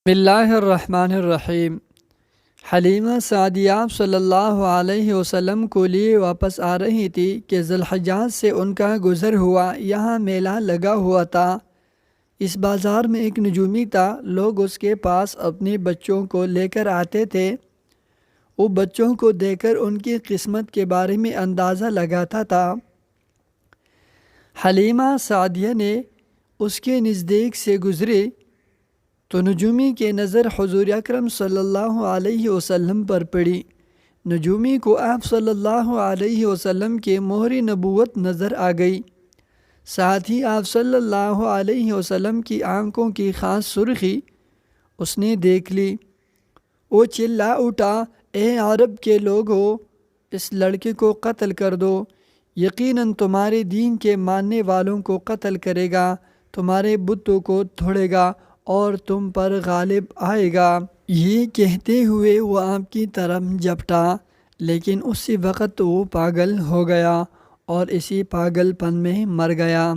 بسم اللہ الرحمن الرحیم۔ حلیمہ سعدیہ صلی اللہ علیہ وسلم کو لیے واپس آ رہی تھی کہ ذوالحجاج سے ان کا گزر ہوا۔ یہاں میلہ لگا ہوا تھا۔ اس بازار میں ایک نجومی تھا۔ لوگ اس کے پاس اپنے بچوں کو لے کر آتے تھے۔ وہ بچوں کو دیکھ کر ان کی قسمت کے بارے میں اندازہ لگاتا تھا۔ حلیمہ سعدیہ نے اس کے نزدیک سے گزری تو نجومی کی نظر حضور اکرم صلی اللہ علیہ وسلم پر پڑی۔ نجومی کو آپ صلی اللہ علیہ وسلم کی مہر نبوت نظر آ گئی۔ ساتھ ہی آپ صلی اللہ علیہ وسلم کی آنکھوں کی خاص سرخی اس نے دیکھ لی۔ وہ چلا اٹھا، اے عرب کے لوگو، اس لڑکے کو قتل کر دو۔ یقیناً تمہارے دین کے ماننے والوں کو قتل کرے گا، تمہارے بتوں کو توڑے گا اور تم پر غالب آئے گا۔ یہ کہتے ہوئے وہ آپ کی طرف جھپٹا، لیکن اسی وقت وہ پاگل ہو گیا اور اسی پاگل پن میں مر گیا۔